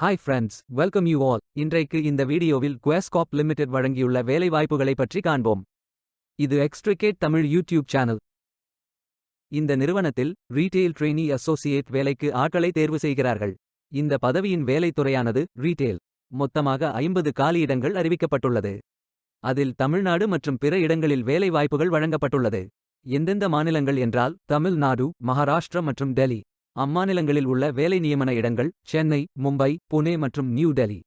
Hi friends, welcome you all. இன்றைக்கு இந்த வீடியோவில் குவேஸ்காப் லிமிடெட் வழங்கியுள்ள வேலைவாய்ப்புகளை பற்றி காண்போம். இது எக்ஸ்ட்ரிகேட் தமிழ் யூடியூப் சேனல். இந்த நிறுவனத்தில் ரீட்டெயில் ட்ரெய்னி அசோசியேட் வேலைக்கு ஆட்களை தேர்வு செய்கிறார்கள். இந்த பதவியின் வேலைத்துறையானது ரீட்டெயில். மொத்தமாக 50 காலியிடங்கள் அறிவிக்கப்பட்டுள்ளது. அதில் தமிழ்நாடு மற்றும் பிற இடங்களில் வேலை வாய்ப்புகள் வழங்கப்பட்டுள்ளது. எந்தெந்த மாநிலங்கள் என்றால் தமிழ்நாடு, மகாராஷ்டிரா மற்றும் டெல்லி. அம்மாநிலங்களில் உள்ள வேலை நியமன இடங்கள் சென்னை, மும்பை, புனே மற்றும் நியூ டெல்லி.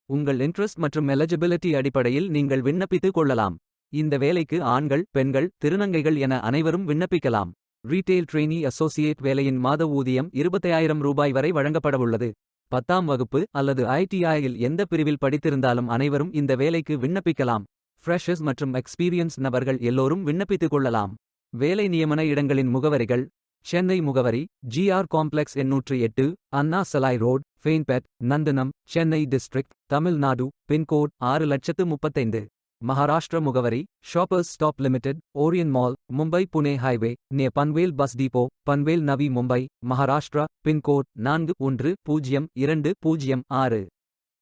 உங்கள் இன்ட்ரெஸ்ட் மற்றும் எலிஜிபிலிட்டி அடிப்படையில் நீங்கள் விண்ணப்பித்துக் கொள்ளலாம். இந்த வேலைக்கு ஆண்கள், பெண்கள், திருநங்கைகள் என அனைவரும் விண்ணப்பிக்கலாம். ரீட்டெயில் ட்ரெய்னி அசோசியேட் வேலையின் மாத ஊதியம் 25,000 ரூபாய் வரை வழங்கப்படவுள்ளது. 10ஆம் வகுப்பு அல்லது ITIயில் எந்த பிரிவில் படித்திருந்தாலும் அனைவரும் இந்த வேலைக்கு விண்ணப்பிக்கலாம். ஃப்ரெஷர்ஸ் மற்றும் எக்ஸ்பீரியன்ஸ் நபர்கள் எல்லோரும் விண்ணப்பித்துக் கொள்ளலாம். வேலை நியமன இடங்களின் முகவரிகள்: சென்னை முகவரி GR complex 808, Anna Salai road, ஃபெயின்பெட், நந்தனம், சென்னை டிஸ்ட்ரிக்ட், தமிழ்நாடு. பின்கோட் 6,35,000. மகாராஷ்டிரா முகவரி shoppers stop limited, Orion mall, Mumbai Pune highway, near Panvel bus depot, Panvel Navi Mumbai, Maharashtra. Pincode 412006.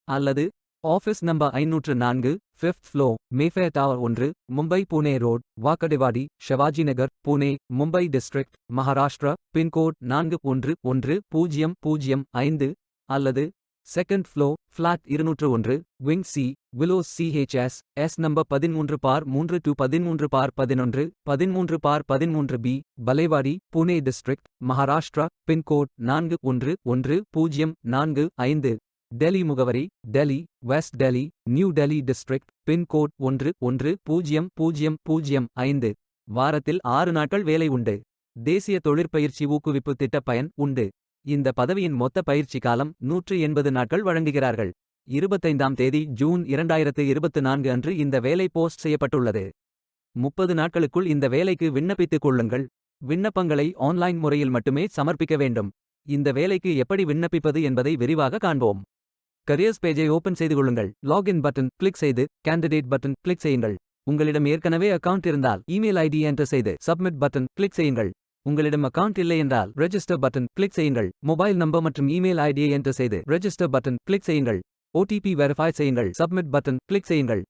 அல்லது office number 504, 5th floor, Mayfair tower 1, Mumbai Pune road, Wakadewadi, Shivaji Nagar, Pune, Mumbai district, Maharashtra. Pincode 410005. அல்லது second floor, flat 201, wing C, Willows CHS, S number 13/3 to 13/11, 13/13B, Balewadi, Pune district, Maharashtra. Pincode 411045. Delhi முகவரி Delhi, west Delhi, new Delhi district. Pincode 110005. வாரத்தில் 6 நாட்கள் வேலை உண்டு. தேசிய தொழிற்பயிற்சி ஊக்குவிப்பு திட்ட பயன் உண்டு. இந்த பதவியின் மொத்த பயிற்சி காலம் 180 நாட்கள் வழங்குகிறார்கள். 25ஆம் தேதி ஜூன் 2024 அன்று இந்த வேலை போஸ்ட் செய்யப்பட்டுள்ளது. 30 நாட்களுக்குள் இந்த வேலைக்கு விண்ணப்பித்துக் கொள்ளுங்கள். விண்ணப்பங்களை ஆன்லைன் முறையில் மட்டுமே சமர்ப்பிக்க வேண்டும். இந்த வேலைக்கு எப்படி விண்ணப்பிப்பது என்பதை விரிவாக காண்போம். கரியர்ஸ் பேஜை ஓபன் செய்து கொள்ளுங்கள். லாகின் பட்டன் கிளிக் செய்து கேண்டிடேட் பட்டன் கிளிக் செய்யுங்கள். உங்களிடம் ஏற்கனவே அக்கவுண்ட் இருந்தால் இமெயில் ஐடி என்டர் செய்து சப்மிட் பட்டன் கிளிக் செய்யுங்கள். உங்களிடம் அக்கவுண்ட் இல்லை என்றால் ரெஜிஸ்டர் பட்டன் கிளிக் செய்யுங்கள். மொபைல் நம்பர் மற்றும் இமெயில் ஐடியை என்டர் செய்து ரெஜிஸ்டர் பட்டன் கிளிக் செய்யுங்கள். OTP வெரிஃபை செய்யுங்கள். சப்மிட் பட்டன் கிளிக் செய்யுங்கள்.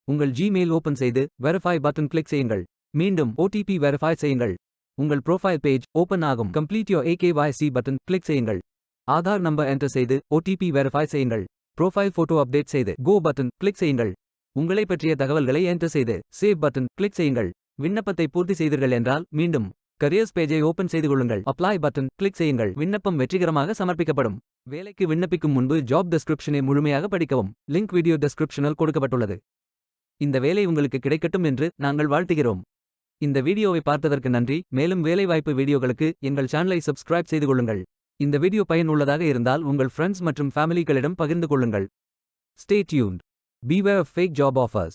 உங்கள் ஜிமெயில் ஓபன் செய்து வெரிஃபை பட்டன் கிளிக் செய்யுங்கள். மீண்டும் OTP வெரிஃபை செய்யுங்கள். உங்கள் ப்ரொஃபைல் பேஜ் ஓபன் ஆகும். Complete your AKYC button click செய்யுங்கள். ஆதார் நம்பர் என்டர் செய்து OTP வெரிஃபை செய்யுங்கள். ப்ரொஃபைல் போட்டோ அப்டேட் செய்து கோ பட்டன் கிளிக் செய்யுங்கள். உங்களை பற்றிய தகவல்களை என்டர் செய்து சேவ் பட்டன் கிளிக் செய்யுங்கள். விண்ணப்பத்தை பூர்த்தி செய்தீர்கள் என்றால் மீண்டும் கரியர்ஸ் பேஜை ஓபன் செய்து கொள்ளுங்கள். அப்ளை பட்டன் கிளிக் செய்யுங்கள். விண்ணப்பம் வெற்றிகரமாக சமர்ப்பிக்கப்படும். வேலைக்கு விண்ணப்பிக்கும் முன்பு ஜாப் டெஸ்கிரிப்ஷனை முழுமையாக படிக்கவும். லிங்க் வீடியோ டெஸ்கிரிப்ஷனில் கொடுக்கப்பட்டுள்ளது. இந்த வேலை உங்களுக்கு கிடைக்கட்டும் என்று நாங்கள் வாழ்த்துகிறோம். இந்த வீடியோவை பார்த்ததற்கு நன்றி. மேலும் வேலைவாய்ப்பு வீடியோகளுக்கு எங்கள் சேனலை சப்ஸ்கிரைப் செய்து கொள்ளுங்கள். இந்த வீடியோ பயனுள்ளதாக இருந்தால் உங்கள் ஃப்ரெண்ட்ஸ் மற்றும் ஃபேமிலிகளிடம் பகிர்ந்து கொள்ளுங்கள். Stay tuned. Beware of fake job offers.